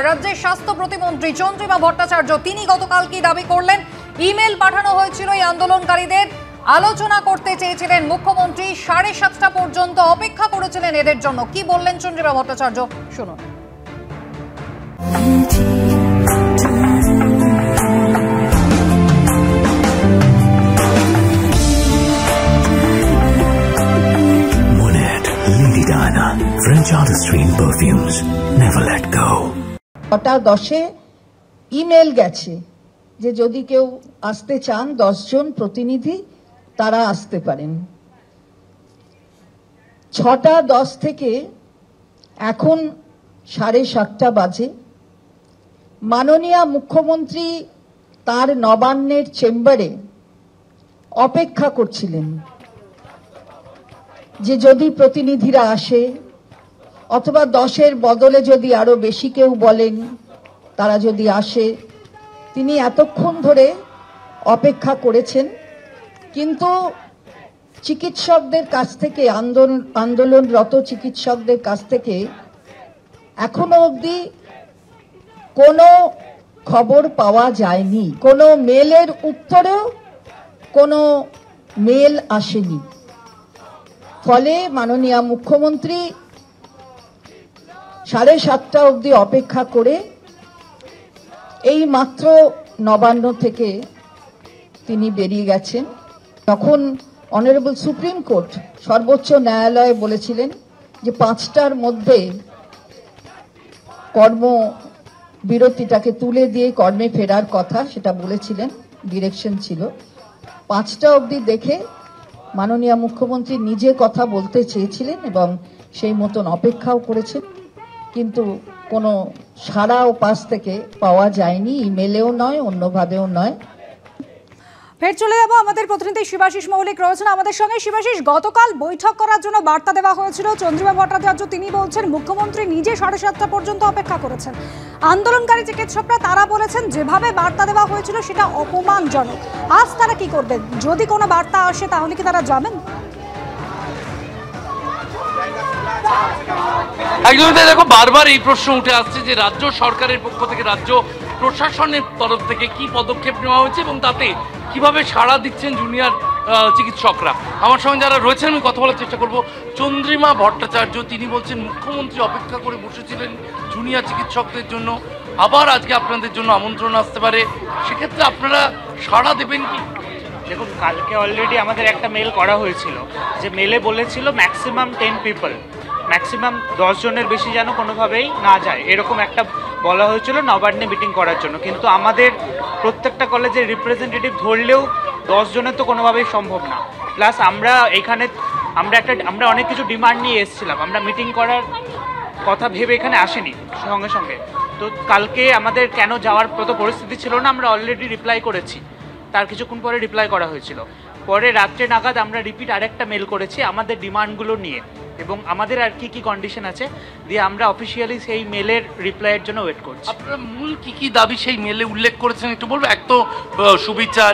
রাজ্যের স্বাস্থ্য প্রতিমন্ত্রী চন্দ্রিমা ভট্টাচার্য তিনি গতকাল কি দাবি করলেন? ইমেল পাঠানো হয়েছিল এই আন্দোলনকারীদের, আলোচনা করতে চেয়েছিলেন মুখ্যমন্ত্রী, 7:30টা পর্যন্ত অপেক্ষা করেছিলেন এদের জন্য। কি বললেন চন্দ্রিমা ভট্টাচার্য, শুনুন। French artistry in perfumes. Never let go. 9:10 email গেছে যে যদি কেউ আসতে চান 10 জন প্রতিনিধি তারা আসতে পারেন। 6:10 থেকে এখন 7:30টা বাজে। মাননীয় মুখ্যমন্ত্রী তার নবান্নের চেম্বারে অপেক্ষা করছিলেন যে যদি প্রতিনিধিরা আসে অথবা 10-এর বদলে যদি আরো বেশি কেউ বলেন তারা যদি আসে। তিনি এতক্ষণ ধরে অপেক্ষা করেছেন, কিন্তু চিকিৎসকদের কাছ থেকে আন্দোলনরত চিকিৎসকদের কাছ থেকে এখনো অবধি কোনো খবর পাওয়া যায়নি। কোনো মেলের উত্তরেও কোনো মেল আসেনি। ফলে মাননীয় মুখ্যমন্ত্রী 7:30টা অবধি অপেক্ষা করে এই মাত্র নবান্ন থেকে তিনি বেরিয়ে গেছেন। তখন অনারেবল সুপ্রিম কোর্ট সর্বোচ্চ ন্যায়ালয়ে বলেছিলেন যে 5টার মধ্যে কর্মবিরতিটাকে তুলে দিয়ে কর্মে ফেরার কথা, সেটা বলেছিলেন, ডিরেকশন ছিল। 5টা অবধি দেখে মাননীয় মুখ্যমন্ত্রী নিজে কথা বলতে চেয়েছিলেন এবং সেই মতন অপেক্ষাও করেছেন, কিন্তু কোনো সাড়া ও পাশ থেকে পাওয়া যায়নি, ইমেলেও নয় অন্যভাবেও নয়। ফের চলে যাবো, আমাদের প্রতিনিধি শিবাশিস মৌলিক রয়েছেন আমাদের সঙ্গে। শিবাশিস, গতকাল বৈঠক করার জন্য বার্তা দেওয়া হয়েছিল চন্দ্রিমা ভট্টাচার্য তিনি বলছেন মুখ্যমন্ত্রী নিজে 7:30টা পর্যন্ত অপেক্ষা করেছেন। আন্দোলনকারী চিকিৎসকরা তারা বলেছেন যেভাবে বার্তা দেওয়া হয়েছিল সেটা অপমানজনক। আজ তারা কি করবেন? যদি কোনো বার্তা আসে তাহলে কি তারা যাবেন? একদমই তাই। দেখো, বারবার এই প্রশ্ন উঠে আসছে যে রাজ্য সরকারের পক্ষ থেকে, রাজ্য প্রশাসনের তরফ থেকে কি পদক্ষেপ নেওয়া হয়েছে এবং তাতে কিভাবে সাড়া দিচ্ছেন জুনিয়র চিকিৎসকরা। আমার সঙ্গে যারা রয়েছেন আমি কথা বলার চেষ্টা করব। চন্দ্রিমা ভট্টাচার্য তিনি বলছেন মুখ্যমন্ত্রী অপেক্ষা করে বসেছিলেন জুনিয়র চিকিৎসকদের জন্য, আবার আজকে আপনাদের জন্য আমন্ত্রণ আসতে পারে, সেক্ষেত্রে আপনারা সাড়া দেবেন কি? দেখুন, কালকে অলরেডি আমাদের একটা মেল করা হয়েছিল, যে মেলে বলেছিল ম্যাক্সিমাম 10 পিপল, ম্যাক্সিমাম 10 জনের বেশি যেন কোনোভাবেই না যায়, এরকম একটা বলা হয়েছিল নবান্নে মিটিং করার জন্য। কিন্তু আমাদের প্রত্যেকটা কলেজের রিপ্রেজেন্টেটিভ ধরলেও 10 জনের তো কোনোভাবেই সম্ভব না। প্লাস আমরা এখানে আমরা অনেক কিছু ডিমান্ড নিয়ে এসেছিলাম, আমরা মিটিং করার কথা ভেবে এখানে আসেনি সঙ্গে সঙ্গে। তো কালকে আমাদের কেন যাওয়ার মতো পরিস্থিতি ছিল না, আমরা অলরেডি রিপ্লাই করেছি, তার কিছুক্ষণ পরে রিপ্লাই করা হয়েছিল। পরে রাত্রে নাগাদ আমরা রিপিট আরেকটা মেল করেছি আমাদের ডিমান্ডগুলো নিয়ে এবং আমাদের আর কি কি কন্ডিশন আছে দিয়ে আমরা অফিসিয়ালি সেই মেলের রিপ্লাইয়ের জন্য ওয়েট করছি। আপনারা মূল কি কি দাবি সেই মেলে উল্লেখ করেছেন একটু বলবো? এক তো সুবিচার,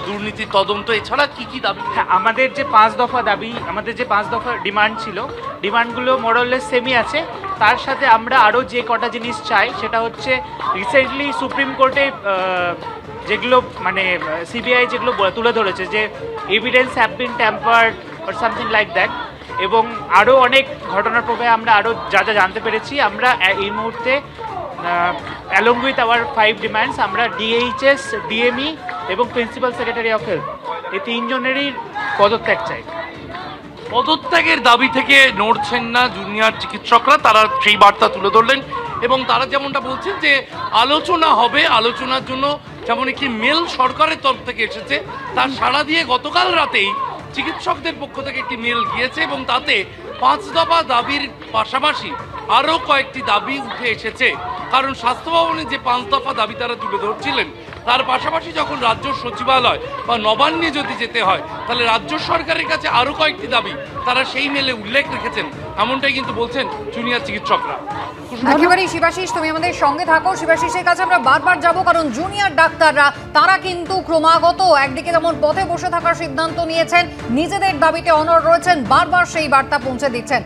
দুর্নীতি তদন্ত, এছাড়া কি কি দাবি? হ্যাঁ, আমাদের যে 5 দফা দাবি, আমাদের যে 5 দফা ডিমান্ড ছিল, ডিমান্ডগুলো মোরলেস সেমই আছে। তার সাথে আমরা আরও যে কটা জিনিস চাই সেটা হচ্ছে রিসেন্টলি সুপ্রিম কোর্টে যেগুলো মানে সিবিআই যেগুলো তুলে ধরেছে যে evidence have been tempered or something like that, এবং আরও অনেক ঘটনার প্রভাবে আমরা আরও যা যা জানতে পেরেছি। আমরা এই মুহূর্তে অ্যালং উইথ আওয়ার 5 ডিমান্ডস আমরা ডিএইচএস, ডিএমই এবং প্রিন্সিপাল সেক্রেটারি অফ হেলথ এই 3 জনেরই পদত্যাগ চাই। পদত্যাগের দাবি থেকে নড়ছেন না জুনিয়র চিকিৎসকরা, তারা সেই বার্তা তুলে ধরলেন এবং তারা যেমনটা বলছেন যে আলোচনা হবে, আলোচনার জন্য যেমন একটি মেল সরকারের তরফ থেকে এসেছে তার সাড়া দিয়ে গতকাল রাতেই চিকিৎসকদের পক্ষ থেকে একটি মেল গিয়েছে এবং তাতে 5 দফা দাবির পাশাপাশি আরও কয়েকটি দাবি উঠে এসেছে। কারণ স্বাস্থ্য ভবনে যে 5 দফা দাবি তারা তুলে ধরছিলেন তার পাশাপাশি যখন রাজ্য সচিবালয় বা নবান্নে যদি যেতে হয় তাহলে রাজ্য সরকারের কাছে আরও কয়েকটি দাবি তারা সেই মেলে উল্লেখ রেখেছেন, এমনটাই কিন্তু বলছেন জুনিয়র চিকিৎসকরা। একেবারেই শিবাশিস, তুমি আমাদের সঙ্গে থাকো। শিবাশিসের কাছে আমরা বারবার যাব, কারণ জুনিয়র ডাক্তাররা তারা কিন্তু ক্রমাগত একদিকে যেমন পথে বসে থাকার সিদ্ধান্ত নিয়েছেন, নিজেদের দাবিতে অনড় রয়েছেন, বারবার সেই বার্তা পৌঁছে দিচ্ছেন।